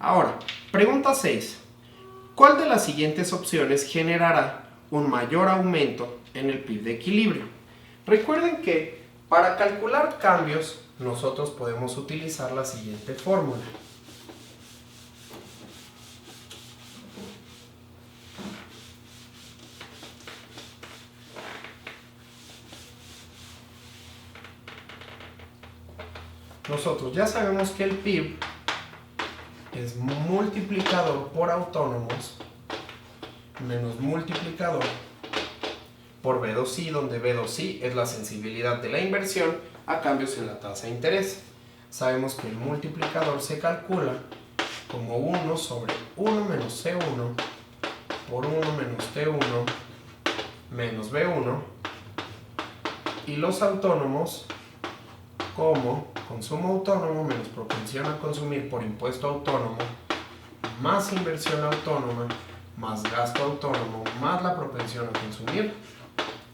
Ahora, pregunta 6. ¿Cuál de las siguientes opciones generará un mayor aumento en el PIB de equilibrio? Recuerden que para calcular cambios nosotros podemos utilizar la siguiente fórmula. Nosotros ya sabemos que el PIB es multiplicador por autónomos menos multiplicador por B2I, donde B2I es la sensibilidad de la inversión a cambios en la tasa de interés. Sabemos que el multiplicador se calcula como 1 sobre 1 menos C1 por 1 menos T1 menos B1, y los autónomos como consumo autónomo menos propensión a consumir por impuesto autónomo más inversión autónoma más gasto autónomo más la propensión a consumir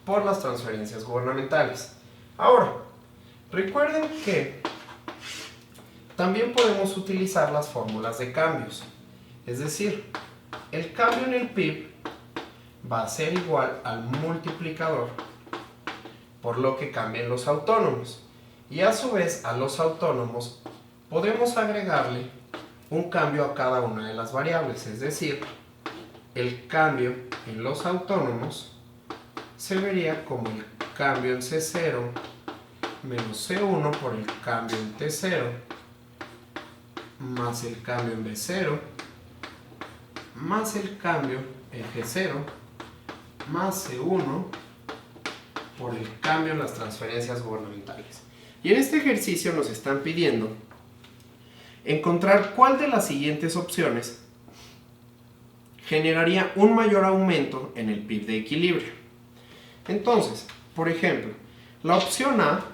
por las transferencias gubernamentales. Ahora, recuerden que también podemos utilizar las fórmulas de cambios. Es decir, el cambio en el PIB va a ser igual al multiplicador por lo que cambien los autónomos. Y a su vez a los autónomos podemos agregarle un cambio a cada una de las variables. Es decir, el cambio en los autónomos se vería como el cambio en C0 menos C1 por el cambio en T0 más el cambio en B0 más el cambio en G0 más C1 por el cambio en las transferencias gubernamentales. Y en este ejercicio nos están pidiendo encontrar cuál de las siguientes opciones generaría un mayor aumento en el PIB de equilibrio. Entonces, por ejemplo, la opción A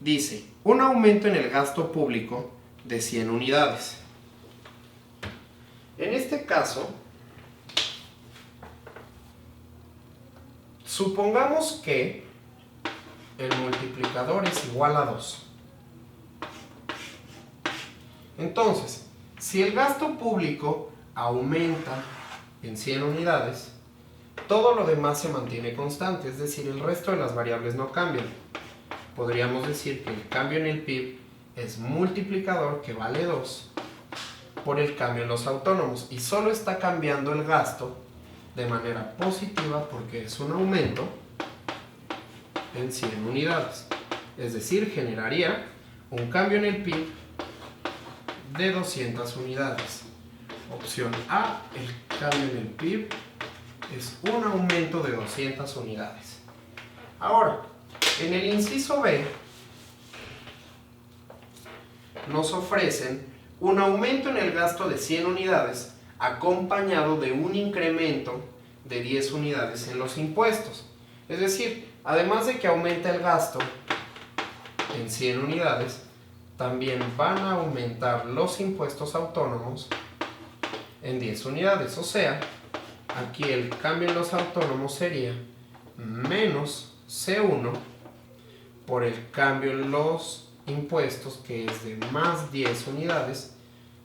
dice un aumento en el gasto público de 100 unidades. En este caso, supongamos que el multiplicador es igual a 2. Entonces, si el gasto público aumenta en 100 unidades, todo lo demás se mantiene constante, es decir, el resto de las variables no cambian. Podríamos decir que el cambio en el PIB es multiplicador, que vale 2, por el cambio en los autónomos, y solo está cambiando el gasto de manera positiva porque es un aumento en 100 unidades. Es decir, generaría un cambio en el PIB de 200 unidades. Opción A, el cambio en el PIB es un aumento de 200 unidades. Ahora, en el inciso B nos ofrecen un aumento en el gasto de 100 unidades acompañado de un incremento de 10 unidades en los impuestos. Es decir, además de que aumenta el gasto en 100 unidades, también van a aumentar los impuestos autónomos en 10 unidades. O sea, aquí el cambio en los autónomos sería menos C1 por el cambio en los impuestos, que es de más 10 unidades,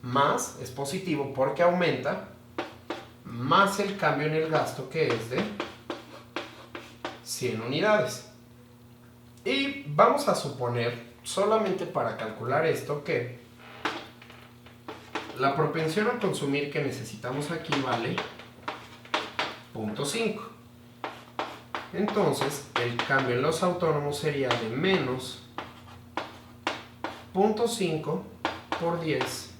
más, es positivo porque aumenta, más el cambio en el gasto, que es de 100 unidades. Y vamos a suponer, solamente para calcular esto, que la propensión a consumir que necesitamos aquí vale 0.5. Entonces, el cambio en los autónomos sería de menos 0.5 por 10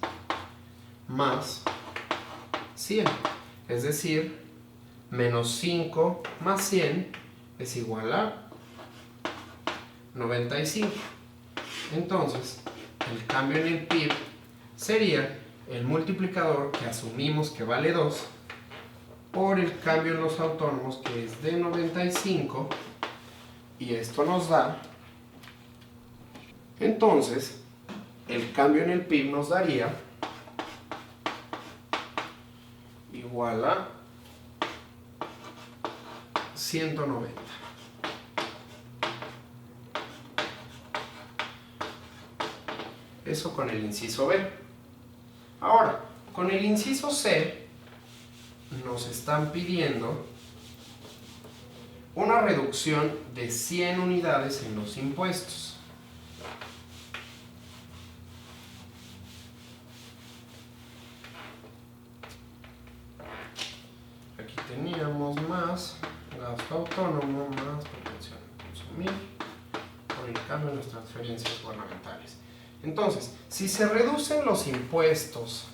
más 100. Es decir, menos 5 más 100 es igual a 95. Entonces, el cambio en el PIB sería el multiplicador, que asumimos que vale 2, por el cambio en los autónomos, que es de 95, y esto nos da, entonces, el cambio en el PIB nos daría igual a 190. Eso con el inciso B. Ahora, Con el inciso C nos están pidiendo una reducción de 100 unidades en los impuestos. Aquí teníamos más gasto autónomo, más propensión a consumir, por el cambio en las transferencias gubernamentales. Entonces, si se reducen los impuestos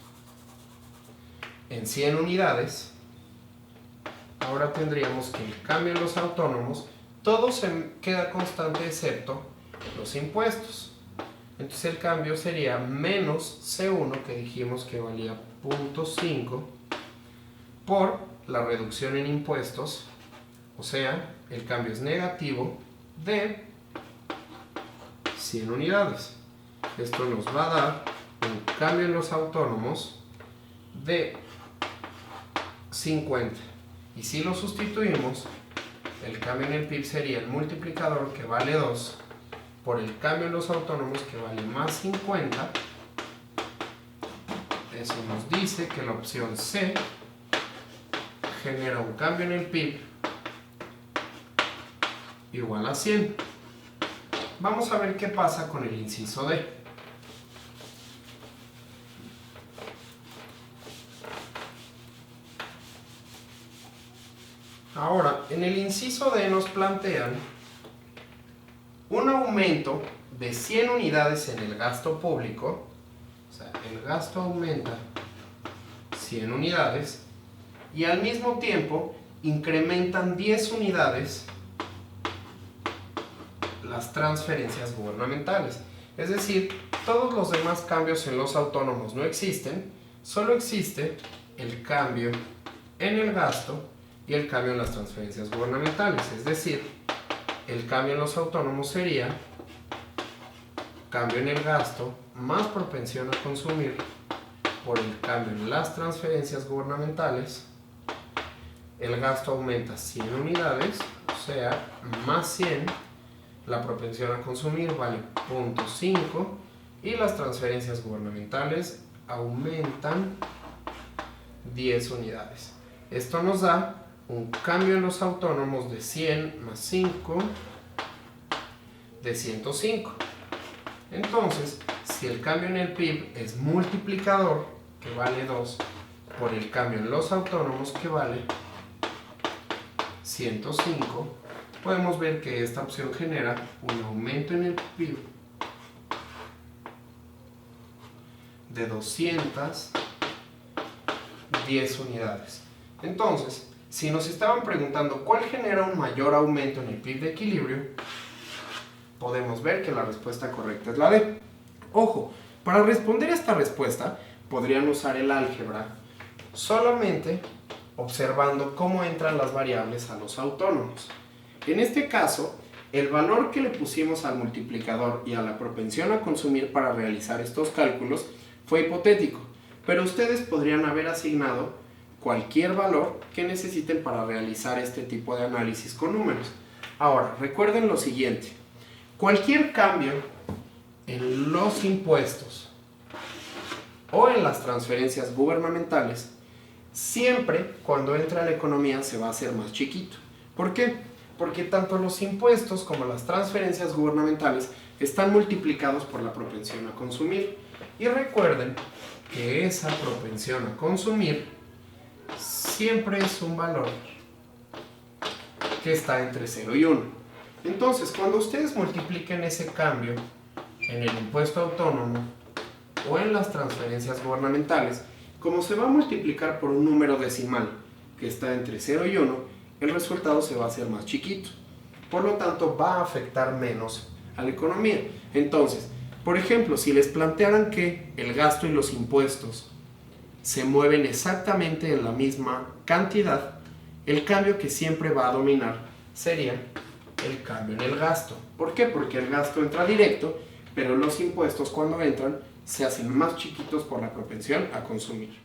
en 100 unidades, ahora tendríamos que el cambio en los autónomos, todo se queda constante excepto los impuestos. Entonces el cambio sería menos C1, que dijimos que valía 0.5, por la reducción en impuestos, o sea, el cambio es negativo de 100 unidades. Esto nos va a dar un cambio en los autónomos de 50. Y si lo sustituimos, el cambio en el PIB sería el multiplicador, que vale 2, por el cambio en los autónomos, que vale más 50. Eso nos dice que la opción C genera un cambio en el PIB igual a 100. Vamos a ver qué pasa con el inciso D. Ahora, en el inciso D nos plantean un aumento de 100 unidades en el gasto público, o sea, el gasto aumenta 100 unidades, y al mismo tiempo incrementan 10 unidades las transferencias gubernamentales. Es decir, todos los demás cambios en los autónomos no existen, solo existe el cambio en el gasto y el cambio en las transferencias gubernamentales. Es decir, el cambio en los autónomos sería cambio en el gasto más propensión a consumir por el cambio en las transferencias gubernamentales. El gasto aumenta 100 unidades, o sea, más 100, la propensión a consumir vale 0.5 y las transferencias gubernamentales aumentan 10 unidades. Esto nos da un cambio en los autónomos de 100 más 5 de 105. Entonces, si el cambio en el PIB es multiplicador, que vale 2, por el cambio en los autónomos, que vale 105, podemos ver que esta opción genera un aumento en el PIB de 210 unidades. Entonces, si nos estaban preguntando cuál genera un mayor aumento en el PIB de equilibrio, podemos ver que la respuesta correcta es la D. Ojo, para responder a esta respuesta podrían usar el álgebra solamente observando cómo entran las variables a los autónomos. En este caso, el valor que le pusimos al multiplicador y a la propensión a consumir para realizar estos cálculos fue hipotético, pero ustedes podrían haber asignado cualquier valor que necesiten para realizar este tipo de análisis con números. Ahora, recuerden lo siguiente: cualquier cambio en los impuestos o en las transferencias gubernamentales, siempre cuando entra a la economía se va a hacer más chiquito. ¿Por qué? Porque tanto los impuestos como las transferencias gubernamentales están multiplicados por la propensión a consumir. Y recuerden que esa propensión a consumir siempre es un valor que está entre 0 y 1. Entonces, cuando ustedes multipliquen ese cambio en el impuesto autónomo o en las transferencias gubernamentales, como se va a multiplicar por un número decimal que está entre 0 y 1, el resultado se va a hacer más chiquito. Por lo tanto, va a afectar menos a la economía. Entonces, por ejemplo, si les plantearan que el gasto y los impuestos se mueven exactamente en la misma cantidad, el cambio que siempre va a dominar sería el cambio en el gasto. ¿Por qué? Porque el gasto entra directo, pero los impuestos, cuando entran, se hacen más chiquitos por la propensión a consumir.